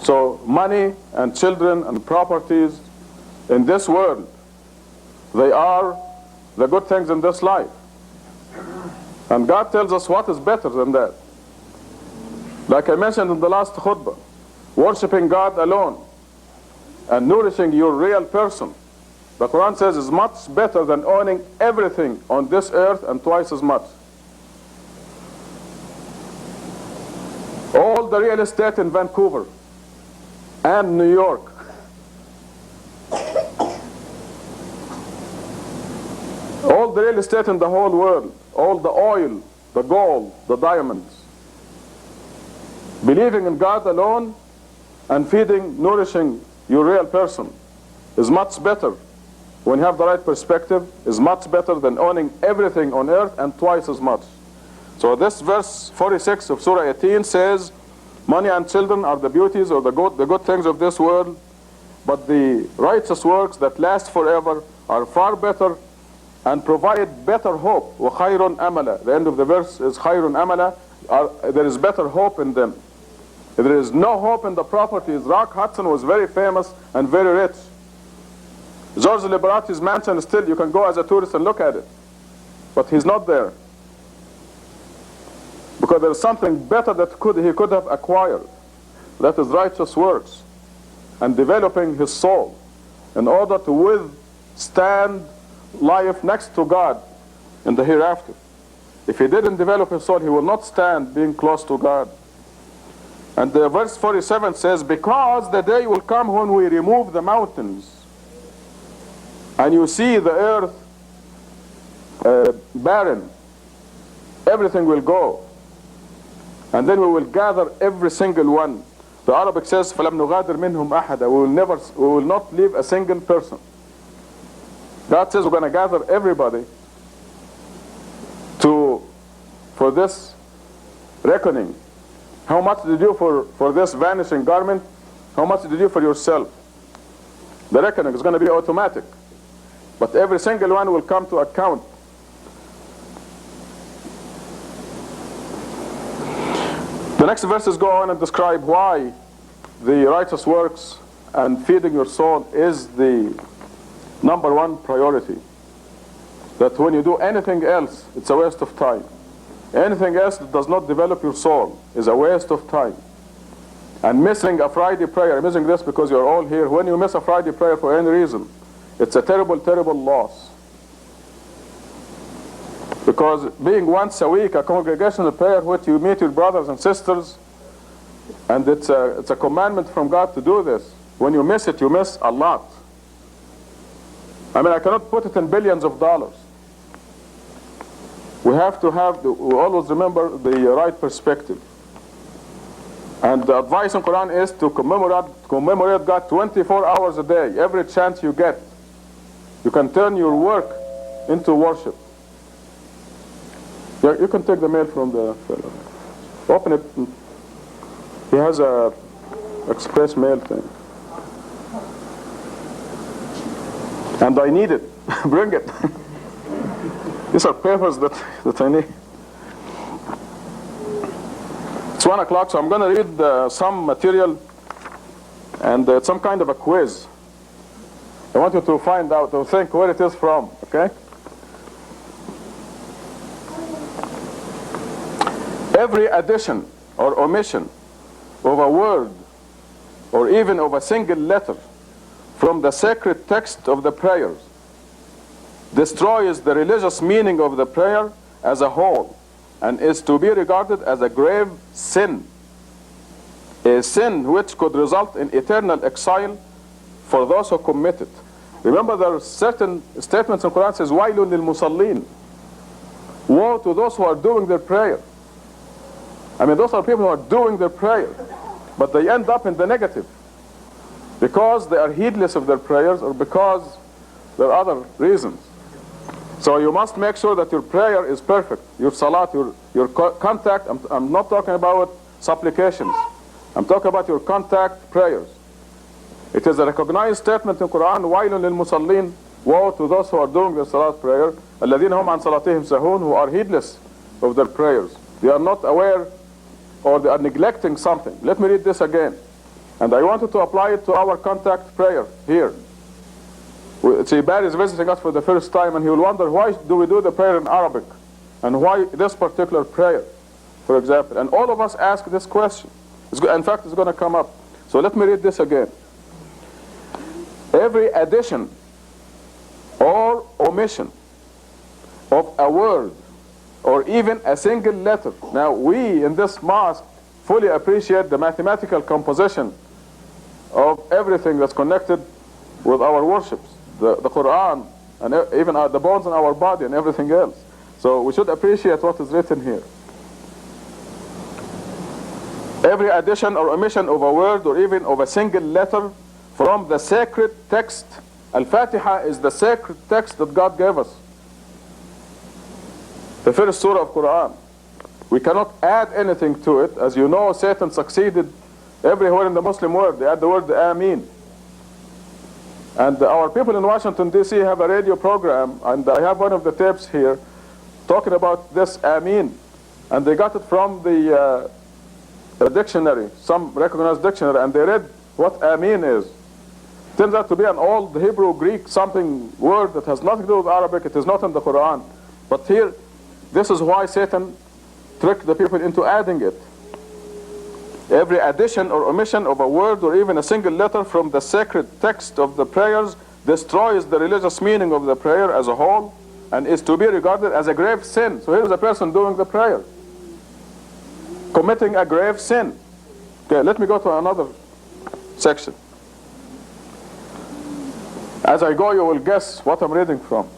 So money and children and properties in this world, they are the good things in this life. And God tells us what is better than that. Like I mentioned in the last khutbah, worshiping God alone and nourishing your real person, the Quran says, is much better than owning everything on this earth and twice as much. All the real estate in Vancouver and New York, all the real estate in the whole world, all the oil, the gold, the diamonds, believing in God alone and feeding, nourishing your real person is much better when you have the right perspective, is much better than owning everything on earth and twice as much. So this verse 46 of Surah 18 says, money and children are the beauties or the good things of this world, but the righteous works that last forever are far better and provide better hope. وَخَيْرٌ أَمَلًا. The end of the verse is خَيْرٌ أَمَلًا. There is better hope in them. If there is no hope in the properties, Rock Hudson was very famous and very rich. George Liberati's mansion, still you can go as a tourist and look at it. But he's not there. Because there is something better that he could have acquired. That is righteous works. And developing his soul in order to withstand life next to God in the hereafter. If he didn't develop his soul, he will not stand being close to God. And the verse 47 says, because the day will come when we remove the mountains and you see the earth barren, everything will go. And then we will gather every single one. The Arabic says, فَلَمْ نُغَادِرْ مِنْهُمْ أَحَدًا. We will not leave a single person. God says we're going to gather everybody for this reckoning. How much did you do for this vanishing garment? How much did you do for yourself? The reckoning is going to be automatic. But every single one will come to account. The next verses go on and describe why the righteous works and feeding your soul is the number one priority. That when you do anything else, it's a waste of time. Anything else that does not develop your soul is a waste of time. And missing a Friday prayer, I'm missing this because you're all here. When you miss a Friday prayer for any reason, it's a terrible, terrible loss. Because being once a week a congregational prayer which you meet your brothers and sisters, and it's a commandment from God to do this. When you miss it, you miss a lot. I mean, I cannot put it in billions of dollars. We have to we always remember the right perspective. And the advice in Quran is to commemorate God 24 hours a day, every chance you get. You can turn your work into worship. Yeah, you can take the mail from the fellow. Open it. He has a express mail thing. And I need it. Bring it. These are papers that I need. It's 1 o'clock, so I'm going to read some material and it's some kind of a quiz. I want you to find out, to think where it is from, okay? Every addition or omission of a word or even of a single letter from the sacred text of the prayers destroys the religious meaning of the prayer as a whole and is to be regarded as a grave sin. A sin which could result in eternal exile for those who commit it. Remember, there are certain statements in the Quran that says, وَيْلٌ لِلْمُصَلِّينَ. Woe to those who are doing their prayer. I mean, those are people who are doing their prayer, but they end up in the negative because they are heedless of their prayers or because there are other reasons. So you must make sure that your prayer is perfect. Your salat, your contact, I'm not talking about supplications. I'm talking about your contact prayers. It is a recognized statement in Quran, وَيْلٌ لِلْمُصَلِّينَ. Woe to those who are doing their salat prayer, الَّذِينَ هُمْ عَنْ صَلَاتِهِمْ سَهُونَ, who are heedless of their prayers. They are not aware or they are neglecting something. Let me read this again. And I wanted to apply it to our contact prayer here. See, Barry is visiting us for the first time and he will wonder, why do we do the prayer in Arabic? And why this particular prayer? for example. And all of us ask this question. In fact, it's going to come up. So let me read this again. Every addition or omission of a word or even a single letter. Now, we in this mosque fully appreciate the mathematical composition of everything that's connected with our worships, the Quran, and even the bones in our body and everything else. So we should appreciate what is written here. Every addition or omission of a word or even of a single letter from the sacred text. Al-Fatiha is the sacred text that God gave us. The first surah of Quran. We cannot add anything to it. As you know, Satan succeeded everywhere in the Muslim world. They add the word Ameen. And our people in Washington, D.C. have a radio program, and I have one of the tapes here talking about this Ameen. And they got it from the dictionary, some recognized dictionary, and they read what Ameen is. Turns out to be an old Hebrew, Greek, something word that has nothing to do with Arabic. It is not in the Quran. But here, this is why Satan tricked the people into adding it. Every addition or omission of a word or even a single letter from the sacred text of the prayers destroys the religious meaning of the prayer as a whole and is to be regarded as a grave sin. So here's a person doing the prayer, committing a grave sin. Okay, let me go to another section. As I go, you will guess what I'm reading from.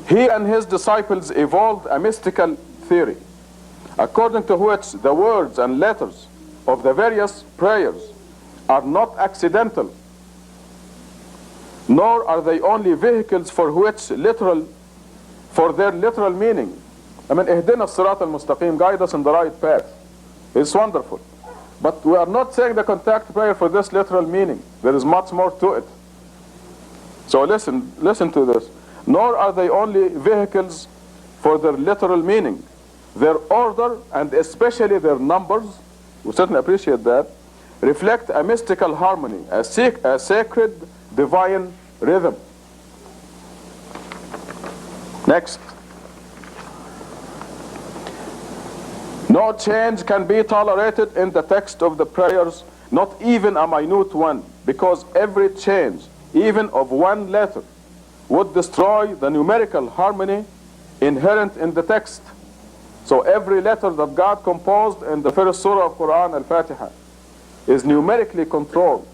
He and his disciples evolved a mystical theory, according to which the words and letters of the various prayers are not accidental, nor are they only vehicles for their literal meaning. I mean, ihdina as-sirat al-mustaqim, guide us in the right path. It's wonderful. But we are not saying the contact prayer for this literal meaning. There is much more to it. So listen to this. Nor are they only vehicles for their literal meaning. Their order, and especially their numbers, we certainly appreciate that, reflect a mystical harmony, a sacred divine rhythm. Next. No change can be tolerated in the text of the prayers, not even a minute one, because every change, even of one letter, would destroy the numerical harmony inherent in the text. So every letter that God composed in the first surah of Quran, Al-Fatiha, is numerically controlled.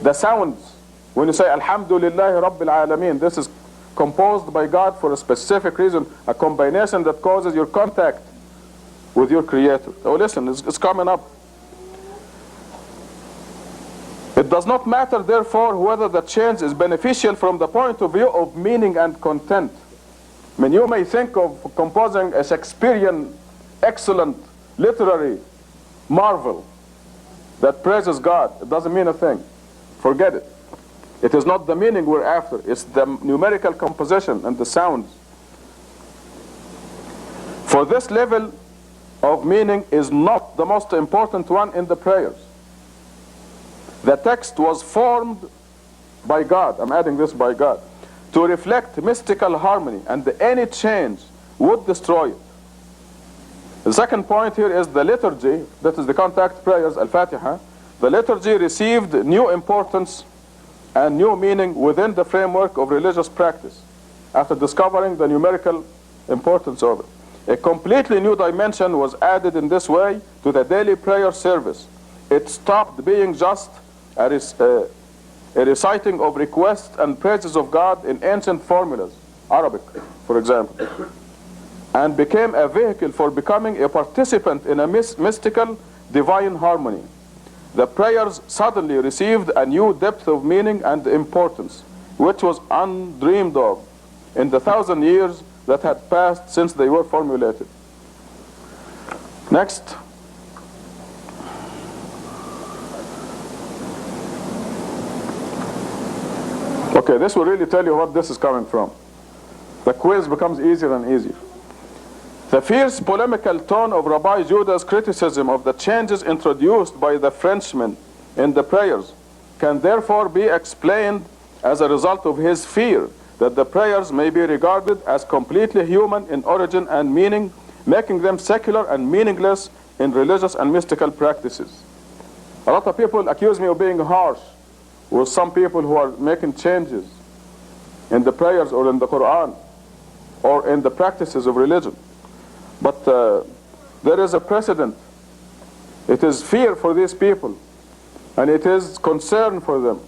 The sounds, when you say Alhamdulillahi Rabbil Alameen, this is composed by God for a specific reason, a combination that causes your contact with your Creator. Oh, listen, it's coming up. It does not matter, therefore, whether the change is beneficial from the point of view of meaning and content. I mean, you may think of composing a Shakespearean, excellent, literary marvel that praises God. It doesn't mean a thing. Forget it. It is not the meaning we're after. It's the numerical composition and the sounds. For this level of meaning is not the most important one in the prayers. The text was formed by God, I'm adding this by God, to reflect mystical harmony, and any change would destroy it. The second point here is the liturgy, that is the contact prayers, Al-Fatiha. The liturgy received new importance and new meaning within the framework of religious practice after discovering the numerical importance of it. A completely new dimension was added in this way to the daily prayer service. It stopped being just a reciting of requests and praises of God in ancient formulas, Arabic, for example, and became a vehicle for becoming a participant in a mystical divine harmony. The prayers suddenly received a new depth of meaning and importance, which was undreamed of in the 1,000 years that had passed since they were formulated. Next. Okay, this will really tell you what this is coming from. The quiz becomes easier and easier. The fierce polemical tone of Rabbi Judah's criticism of the changes introduced by the Frenchmen in the prayers can therefore be explained as a result of his fear that the prayers may be regarded as completely human in origin and meaning, making them secular and meaningless in religious and mystical practices. A lot of people accuse me of being harsh with some people who are making changes in the prayers or in the Quran or in the practices of religion. But there is a precedent. It is fear for these people, and it is concern for them.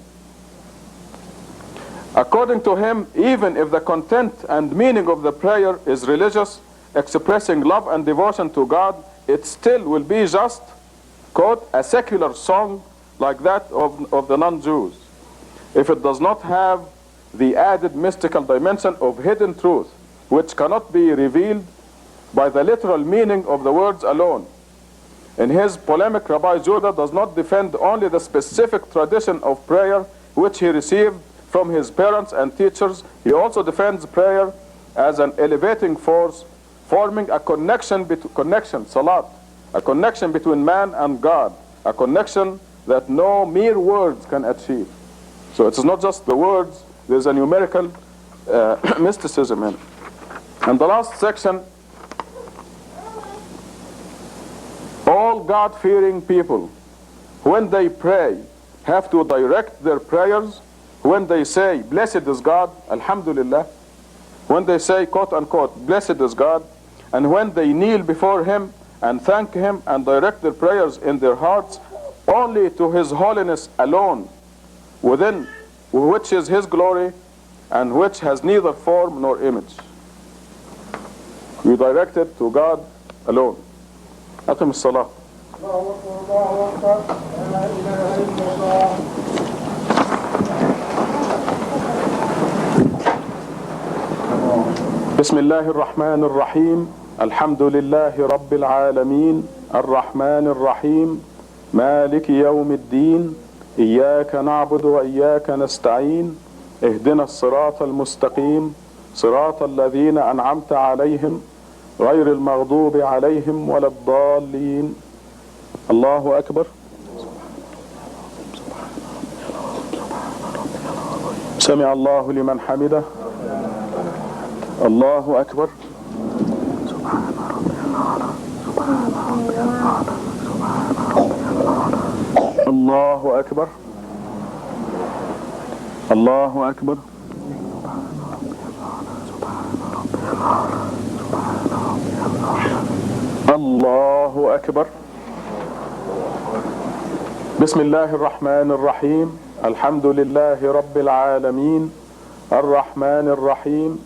According to him, even if the content and meaning of the prayer is religious, expressing love and devotion to God, it still will be just, quote, a secular song like that of the non-Jews, if it does not have the added mystical dimension of hidden truth, which cannot be revealed by the literal meaning of the words alone. In his polemic, Rabbi Judah does not defend only the specific tradition of prayer which he received from his parents and teachers. He also defends prayer as an elevating force, forming a salat, a connection between man and God, a connection that no mere words can achieve. So it is not just the words, there is a numerical mysticism in it. And the last section, all God-fearing people, when they pray, have to direct their prayers. When they say, blessed is God, alhamdulillah, when they say, quote unquote, blessed is God, and when they kneel before him and thank him and direct their prayers in their hearts only to his holiness alone, within which is his glory and which has neither form nor image. We direct it to God alone. أقم الصلاة. بسم الله الرحمن الرحيم الحمد لله رب العالمين الرحمن الرحيم مالك يوم الدين إياك نعبد وإياك نستعين اهدنا الصراط المستقيم صراط الذين أنعمت عليهم غير المغضوب عليهم ولا الضالين. الله أكبر. سمع الله لمن حمده. الله أكبر. الله أكبر. الله أكبر. الله أكبر. بسم الله الرحمن الرحيم الحمد لله رب العالمين الرحمن الرحيم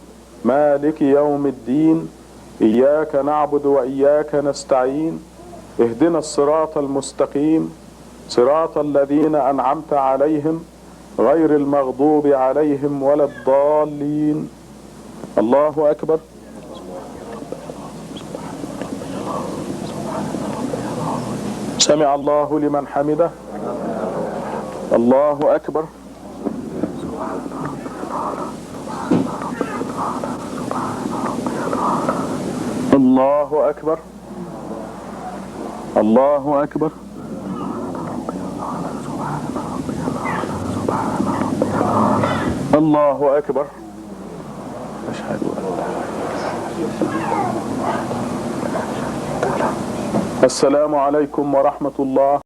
مالك يوم الدين إياك نعبد وإياك نستعين اهدنا الصراط المستقيم صراط الذين أنعمت عليهم غير المغضوب عليهم ولا الضالين. الله أكبر. سمع الله لمن حمده. الله أكبر. الله أكبر. الله أكبر. الله أكبر. أشهد أن لا إله إلا الله. السلام عليكم ورحمة الله.